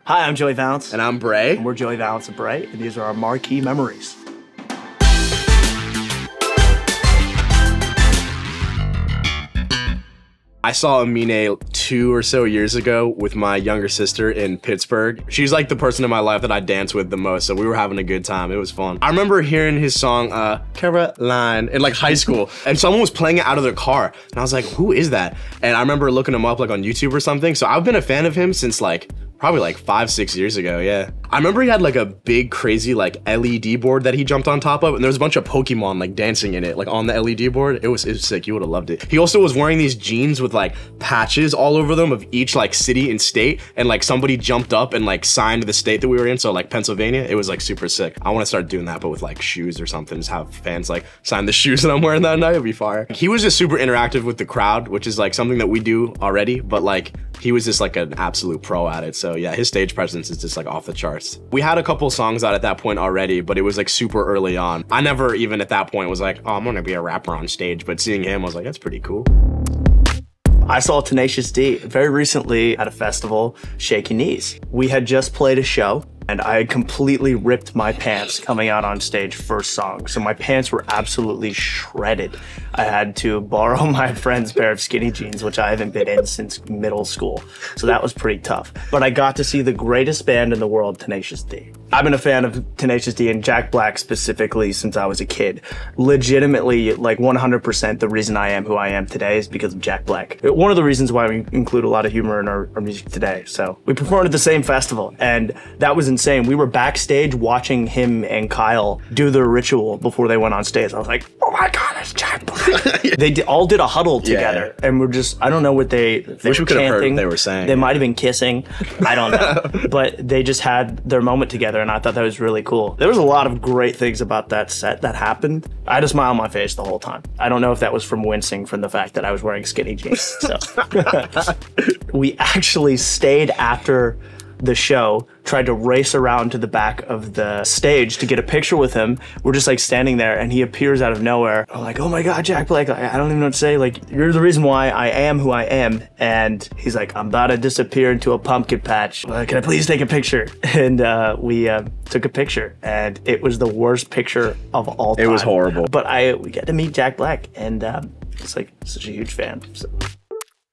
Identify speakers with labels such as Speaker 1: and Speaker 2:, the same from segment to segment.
Speaker 1: Hi, I'm Joey Valence.
Speaker 2: And I'm Brae.
Speaker 1: And we're Joey Valence and Brae, and these are our Marquee memories.
Speaker 2: I saw Aminé 2 or so years ago with my younger sister in Pittsburgh. She's like the person in my life that I dance with the most, so we were having a good time. It was fun. I remember hearing his song, Caroline, in like high school, and someone was playing it out of their car, and I was like, who is that? And I remember looking him up like on YouTube or something, so I've been a fan of him since like probably like 5-6 years ago, yeah. I remember he had like a big crazy like LED board that he jumped on top of, and there was a bunch of Pokemon like dancing in it, like on the LED board. It was sick, you would have loved it. He also was wearing these jeans with like patches all over them of each like city and state, and like somebody jumped up and like signed the state that we were in, so like Pennsylvania. It was like super sick. I wanna start doing that, but with like shoes or something, just have fans like sign the shoes that I'm wearing that night. It'd be fire. He was just super interactive with the crowd, which is like something that we do already, but like he was just like an absolute pro at it. So yeah, his stage presence is just like off the charts. We had a couple songs out at that point already, but it was like super early on. I never even at that point was like, oh, I'm gonna be a rapper on stage, but seeing him, I was like, that's pretty cool.
Speaker 1: I saw Tenacious very recently at a festival, Shaky Knees. We had just played a show, and I had completely ripped my pants coming out on stage first song. So my pants were absolutely shredded. I had to borrow my friend's pair of skinny jeans, which I haven't been in since middle school. So that was pretty tough. But I got to see the greatest band in the world, Tenacious. I've been a fan of Tenacious and Jack Black specifically since I was a kid. Legitimately, like 100% the reason I am who I am today is because of Jack Black. One of the reasons why we include a lot of humor in our music today. So we performed at the same festival, and that was insane. We were backstage watching him and Kyle do their ritual before they went on stage. I was like, oh my God, it's Jack Black. They all did a huddle together, and we're just, I don't know what they
Speaker 2: wish we could have heard what they were saying.
Speaker 1: They might have been kissing, I don't know. But they just had their moment together, and I thought that was really cool. There was a lot of great things about that set that happened. I had a smile on my face the whole time. I don't know if that was from wincing from the fact that I was wearing skinny jeans. So. We actually stayed after the show, tried to race around to the back of the stage to get a picture with him. We're just like standing there, and he appears out of nowhere. I'm like, oh my God, Jack Black, I don't even know what to say. Like, you're the reason why I am who I am. And he's like, I'm about to disappear into a pumpkin patch. Can I please take a picture? And we took a picture, and it was the worst picture of all time.
Speaker 2: It was horrible.
Speaker 1: But we got to meet Jack Black, and it's like such a huge fan. So.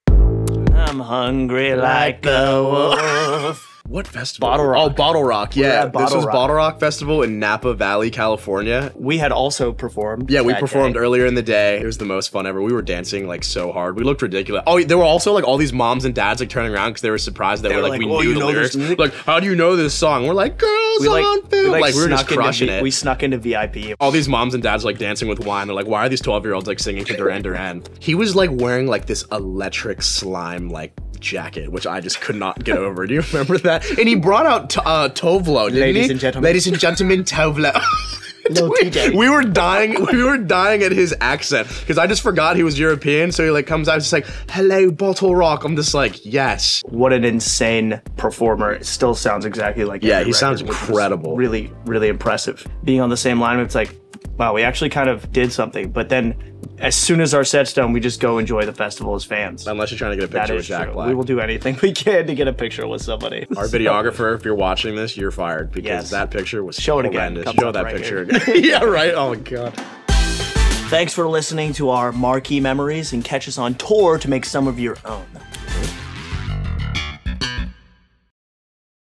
Speaker 1: I'm hungry like the wolf.
Speaker 2: What festival?
Speaker 1: Bottle Rock.
Speaker 2: Oh, Bottle Rock. Yeah, this was
Speaker 1: Rock.
Speaker 2: Bottle Rock Festival in Napa Valley, California.
Speaker 1: We had also performed.
Speaker 2: Yeah, we performed earlier in the day. It was the most fun ever. We were dancing like so hard. We looked ridiculous. Oh, there were also like all these moms and dads like turning around because they were surprised that we knew the lyrics. Like, how do you know this song? We're like, girls on film. Like we were just crushing it.
Speaker 1: We snuck into VIP.
Speaker 2: All these moms and dads like dancing with wine. They're like, why are these 12-year-olds like singing to Duran Duran? He was like wearing like this electric slime like jacket, which I just could not get over. Do you remember that? And he brought out Tovlo, didn't
Speaker 1: Ladies
Speaker 2: he?
Speaker 1: and gentlemen.
Speaker 2: Ladies and gentlemen, Tovlo.
Speaker 1: No, TJ.
Speaker 2: We were dying at his accent because I just forgot he was European. So he like comes out just like, hello, Bottle Rock. I'm just like, yes.
Speaker 1: What an insane performer. It still sounds exactly like
Speaker 2: he sounds incredible.
Speaker 1: Really, really impressive. Being on the same line, it's like, wow, we actually kind of did something. But then as soon as our set's done, we just go enjoy the festival as fans.
Speaker 2: Unless you're trying to get a picture with Jack Black.
Speaker 1: We will do anything we can to get a picture with somebody.
Speaker 2: Our videographer, if you're watching this, you're fired because that picture was horrendous.
Speaker 1: Show
Speaker 2: that picture again. Yeah, right? Oh my God.
Speaker 1: Thanks for listening to our Marquee memories, and catch us on tour to make some of your own.